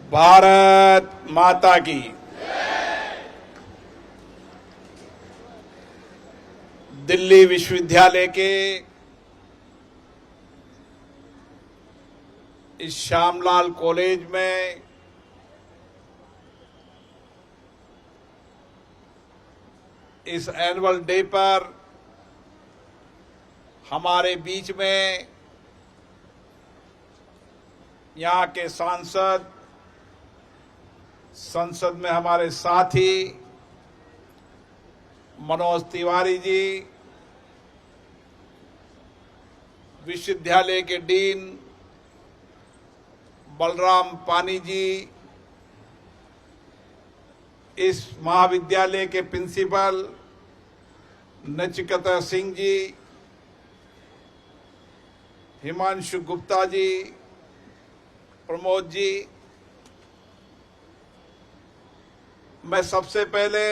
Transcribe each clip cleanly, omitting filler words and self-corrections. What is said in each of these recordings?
भारत माता की। दिल्ली विश्वविद्यालय के इस श्यामलाल कॉलेज में इस एनुअल डे पर हमारे बीच में यहाँ के सांसद, संसद में हमारे साथी मनोज तिवारी जी, विश्वविद्यालय के डीन बलराम पानी जी, इस महाविद्यालय के प्रिंसिपल नचिकेता सिंह जी, हिमांशु गुप्ता जी, प्रमोद जी, मैं सबसे पहले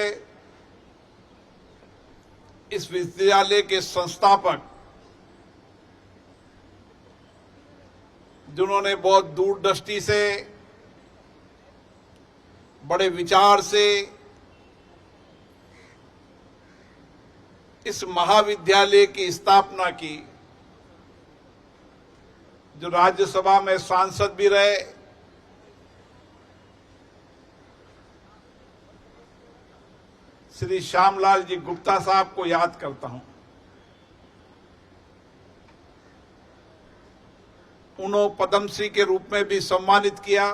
इस विश्वविद्यालय के संस्थापक, जिन्होंने बहुत दूरदृष्टि से, बड़े विचार से इस महाविद्यालय की स्थापना की, जो राज्यसभा में सांसद भी रहे, श्री श्यामलाल जी गुप्ता साहब को याद करता हूं। उन्होंने पद्मश्री के रूप में भी सम्मानित किया,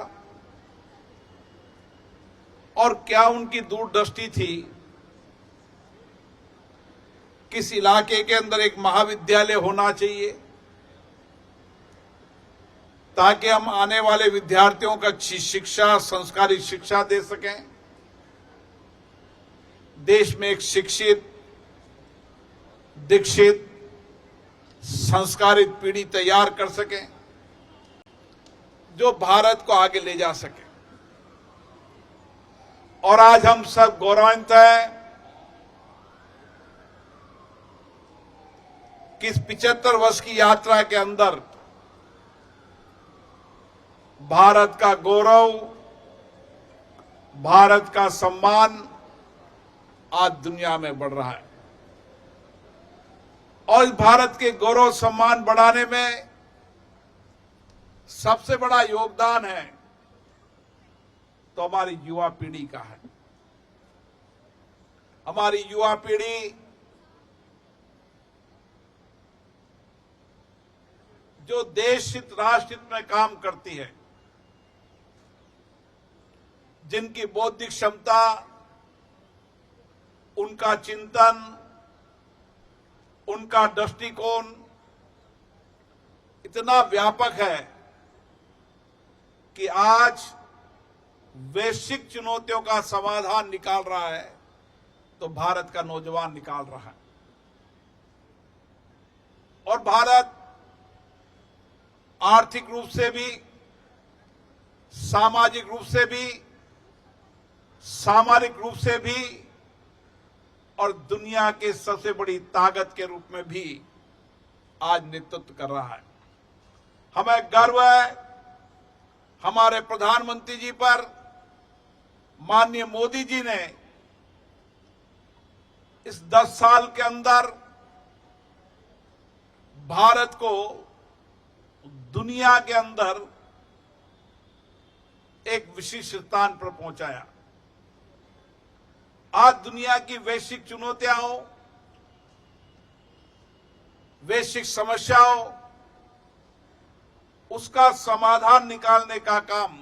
और क्या उनकी दूरदृष्टि थी। किस इलाके के अंदर एक महाविद्यालय होना चाहिए ताकि हम आने वाले विद्यार्थियों को अच्छी शिक्षा, संस्कारी शिक्षा दे सकें, देश में एक शिक्षित, दीक्षित, संस्कारित पीढ़ी तैयार कर सकें जो भारत को आगे ले जा सके। और आज हम सब गौरवान्वित हैं कि इस 75 वर्ष की यात्रा के अंदर भारत का गौरव, भारत का सम्मान आज दुनिया में बढ़ रहा है। और इस भारत के गौरव सम्मान बढ़ाने में सबसे बड़ा योगदान है तो हमारी युवा पीढ़ी का है। हमारी युवा पीढ़ी जो देश हित, राष्ट्र हित में काम करती है, जिनकी बौद्धिक क्षमता, उनका चिंतन, उनका दृष्टिकोण इतना व्यापक है कि आज वैश्विक चुनौतियों का समाधान निकाल रहा है तो भारत का नौजवान निकाल रहा है। और भारत आर्थिक रूप से भी, सामाजिक रूप से भी, सामरिक रूप से भी और दुनिया के सबसे बड़ी ताकत के रूप में भी आज नेतृत्व कर रहा है। हमें गर्व है हमारे प्रधानमंत्री जी पर। माननीय मोदी जी ने इस 10 साल के अंदर भारत को दुनिया के अंदर एक विशिष्ट स्थान पर पहुंचाया। आज दुनिया की वैश्विक चुनौतियों, वैश्विक समस्याओं, उसका समाधान निकालने का काम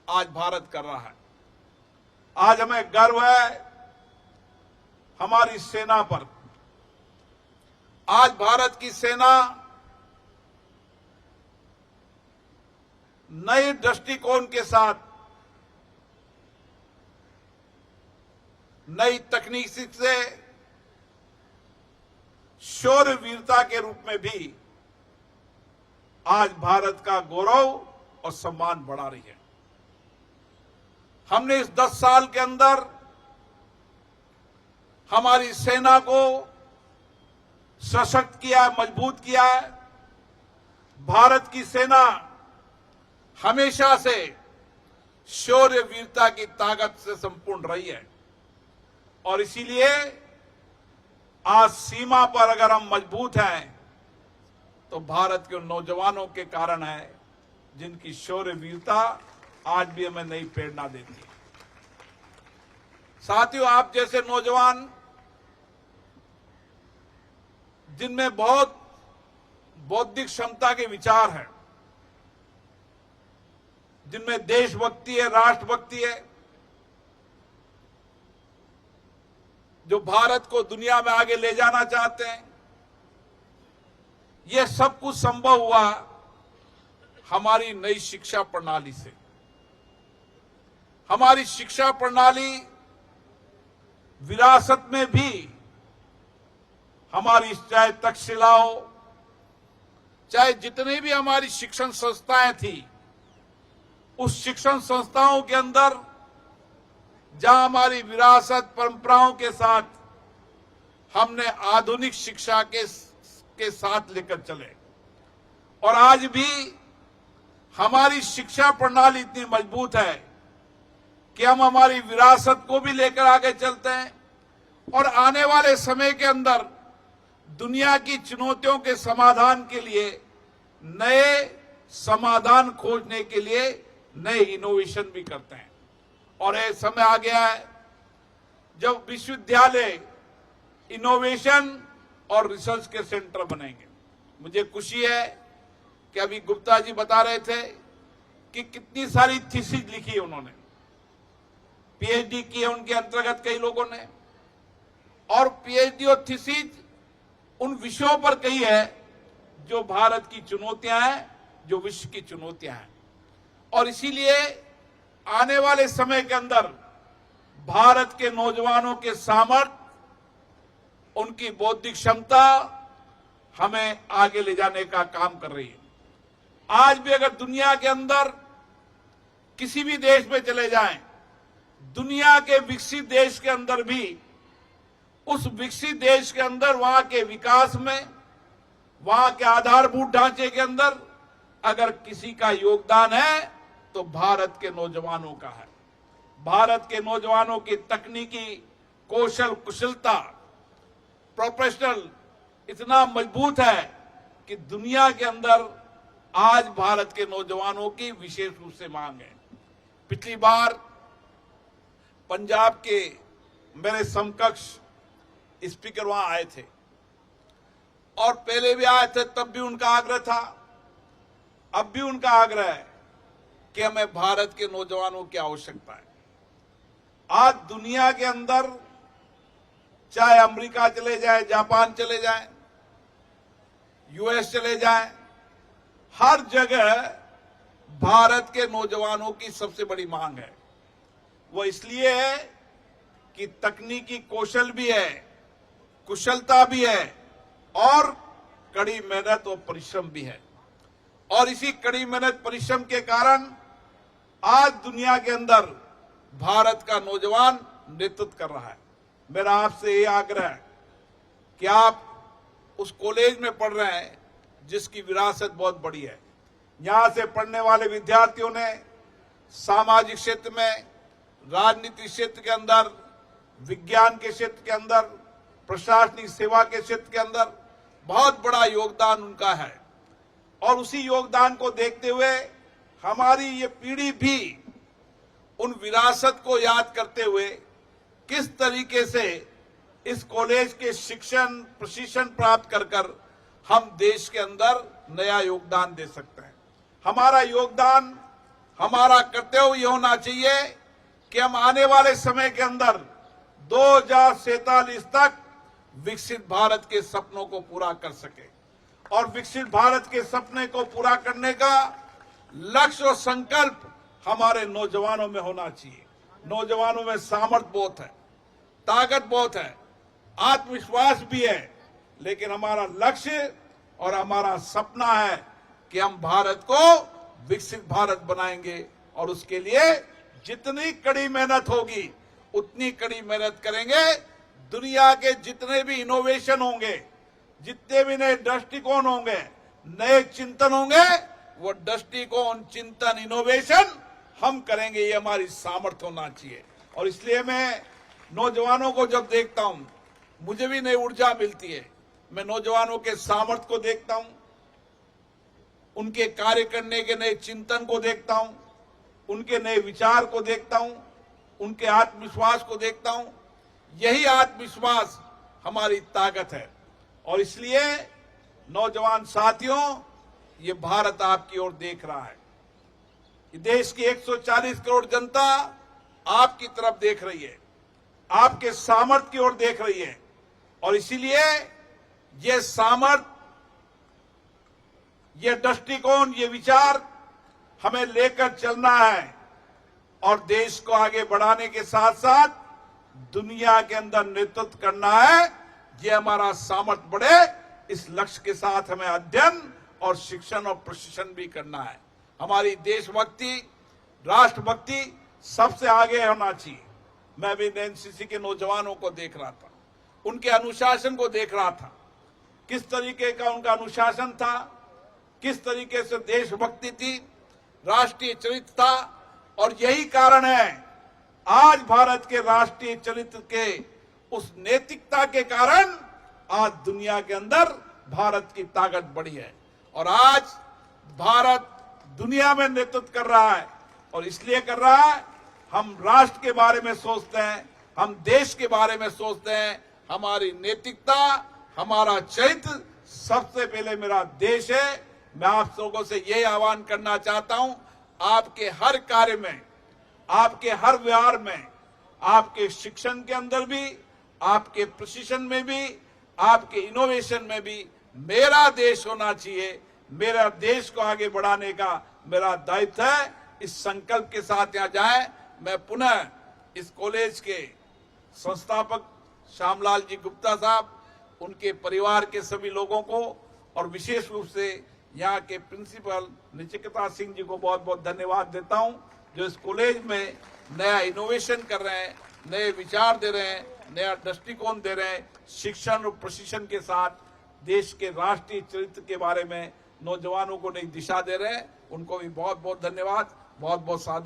आज भारत कर रहा है। आज हमें गर्व है हमारी सेना पर। आज भारत की सेना नए दृष्टिकोण के साथ, नई तकनीक से शौर्य वीरता के रूप में भी आज भारत का गौरव और सम्मान बढ़ा रही है। हमने इस 10 साल के अंदर हमारी सेना को सशक्त किया, मजबूत किया है। भारत की सेना हमेशा से शौर्य वीरता की ताकत से संपूर्ण रही है। और इसीलिए आज सीमा पर अगर हम मजबूत हैं तो भारत के उन नौजवानों के कारण है जिनकी शौर्य वीरता आज भी हमें नई प्रेरणा देती है। साथियों, आप जैसे नौजवान जिनमें बहुत बौद्धिक क्षमता के विचार हैं, जिनमें देशभक्ति है, राष्ट्रभक्ति है, जो भारत को दुनिया में आगे ले जाना चाहते हैं, यह सब कुछ संभव हुआ हमारी नई शिक्षा प्रणाली से। हमारी शिक्षा प्रणाली विरासत में भी हमारी चाहे तक्षशिला हो, चाहे जितनी भी हमारी शिक्षण संस्थाएं थी, उस शिक्षण संस्थाओं के अंदर जहां हमारी विरासत परंपराओं के साथ हमने आधुनिक शिक्षा के साथ लेकर चले। और आज भी हमारी शिक्षा प्रणाली इतनी मजबूत है कि हम हमारी विरासत को भी लेकर आगे चलते हैं और आने वाले समय के अंदर दुनिया की चुनौतियों के समाधान के लिए नए समाधान खोजने के लिए नए इनोवेशन भी करते हैं। और ये समय आ गया है जब विश्वविद्यालय इनोवेशन और रिसर्च के सेंटर बनेंगे। मुझे खुशी है कि अभी गुप्ता जी बता रहे थे कि कितनी सारी थीसिस लिखी है उन्होंने, पीएचडी की है उनके अंतर्गत कई लोगों ने, और पीएचडी और थीसिस उन विषयों पर कही है जो भारत की चुनौतियां हैं, जो विश्व की चुनौतियां हैं। और इसीलिए आने वाले समय के अंदर भारत के नौजवानों के सामर्थ्य, उनकी बौद्धिक क्षमता हमें आगे ले जाने का काम कर रही है। आज भी अगर दुनिया के अंदर किसी भी देश में चले जाएं, दुनिया के विकसित देश के अंदर भी उस विकसित देश के अंदर वहां के विकास में, वहां के आधारभूत ढांचे के अंदर अगर किसी का योगदान है तो भारत के नौजवानों का है। भारत के नौजवानों की तकनीकी कौशल कुशलता, प्रोफेशनल इतना मजबूत है कि दुनिया के अंदर आज भारत के नौजवानों की विशेष रूप से मांग है। पिछली बार पंजाब के मेरे समकक्ष स्पीकर वहां आए थे और पहले भी आए थे, तब भी उनका आग्रह था, अब भी उनका आग्रह है कि हमें भारत के नौजवानों की आवश्यकता है। आज दुनिया के अंदर चाहे अमेरिका चले जाए, जापान चले जाए, यूएस चले जाए, हर जगह भारत के नौजवानों की सबसे बड़ी मांग है। वो इसलिए है कि तकनीकी कौशल भी है, कुशलता भी है और कड़ी मेहनत और परिश्रम भी है। और इसी कड़ी मेहनत परिश्रम के कारण आज दुनिया के अंदर भारत का नौजवान नेतृत्व कर रहा है। मेरा आपसे ये आग्रह है कि आप उस कॉलेज में पढ़ रहे हैं जिसकी विरासत बहुत बड़ी है। यहां से पढ़ने वाले विद्यार्थियों ने सामाजिक क्षेत्र में, राजनीतिक क्षेत्र के अंदर, विज्ञान के क्षेत्र के अंदर, प्रशासनिक सेवा के क्षेत्र के अंदर बहुत बड़ा योगदान उनका है। और उसी योगदान को देखते हुए हमारी ये पीढ़ी भी उन विरासत को याद करते हुए किस तरीके से इस कॉलेज के शिक्षण प्रशिक्षण प्राप्त कर हम देश के अंदर नया योगदान दे सकते हैं। हमारा योगदान, हमारा कर्तव्य ये होना चाहिए कि हम आने वाले समय के अंदर 2047 तक विकसित भारत के सपनों को पूरा कर सके। और विकसित भारत के सपने को पूरा करने का लक्ष्य और संकल्प हमारे नौजवानों में होना चाहिए। नौजवानों में सामर्थ्य बहुत है, ताकत बहुत है, आत्मविश्वास भी है, लेकिन हमारा लक्ष्य और हमारा सपना है कि हम भारत को विकसित भारत बनाएंगे। और उसके लिए जितनी कड़ी मेहनत होगी उतनी कड़ी मेहनत करेंगे। दुनिया के जितने भी इनोवेशन होंगे, जितने भी नए दृष्टिकोण होंगे, नए चिंतन होंगे, वो दृष्टिकोण, चिंतन, इनोवेशन हम करेंगे, ये हमारी सामर्थ्य होना चाहिए। और इसलिए मैं नौजवानों को जब देखता हूं, मुझे भी नई ऊर्जा मिलती है। मैं नौजवानों के सामर्थ्य को देखता हूं, उनके कार्य करने के नए चिंतन को देखता हूं, उनके नए विचार को देखता हूं, उनके आत्मविश्वास को देखता हूं। यही आत्मविश्वास हमारी ताकत है। और इसलिए नौजवान साथियों, ये भारत आपकी ओर देख रहा है। देश की 140 करोड़ जनता आपकी तरफ देख रही है, आपके सामर्थ्य की ओर देख रही है। और इसीलिए ये सामर्थ्य, ये दृष्टिकोण, ये विचार हमें लेकर चलना है और देश को आगे बढ़ाने के साथ साथ दुनिया के अंदर नेतृत्व करना है। ये हमारा सामर्थ्य बढ़े, इस लक्ष्य के साथ हमें अध्ययन और शिक्षण और प्रशिक्षण भी करना है। हमारी देशभक्ति, राष्ट्रभक्ति सबसे आगे होना चाहिए। मैं भी एनसीसी के नौजवानों को देख रहा था, उनके अनुशासन को देख रहा था, किस तरीके का उनका अनुशासन था, किस तरीके से देशभक्ति थी, राष्ट्रीय चरित्र था। और यही कारण है आज भारत के राष्ट्रीय चरित्र के उस नैतिकता के कारण आज दुनिया के अंदर भारत की ताकत बढ़ी है। और आज भारत दुनिया में नेतृत्व कर रहा है। और इसलिए कर रहा है, हम राष्ट्र के बारे में सोचते हैं, हम देश के बारे में सोचते हैं। हमारी नैतिकता, हमारा चरित्र सबसे पहले मेरा देश है। मैं आप लोगों से यही आह्वान करना चाहता हूं, आपके हर कार्य में, आपके हर व्यवहार में, आपके शिक्षण के अंदर भी, आपके प्रशिक्षण में भी, आपके इनोवेशन में भी मेरा देश होना चाहिए। मेरा देश को आगे बढ़ाने का मेरा दायित्व है। इस संकल्प के साथ यहाँ जाए। मैं पुनः इस कॉलेज के संस्थापक श्यामलाल जी गुप्ता साहब, उनके परिवार के सभी लोगों को और विशेष रूप से यहाँ के प्रिंसिपल नचिकेता सिंह जी को बहुत बहुत धन्यवाद देता हूँ, जो इस कॉलेज में नया इनोवेशन कर रहे हैं, नए विचार दे रहे हैं, नया दृष्टिकोण दे रहे हैं। शिक्षण और प्रशिक्षण के साथ देश के राष्ट्रीय चरित्र के बारे में नौजवानों को नई दिशा दे रहे हैं। उनको भी बहुत बहुत धन्यवाद, बहुत बहुत साधु।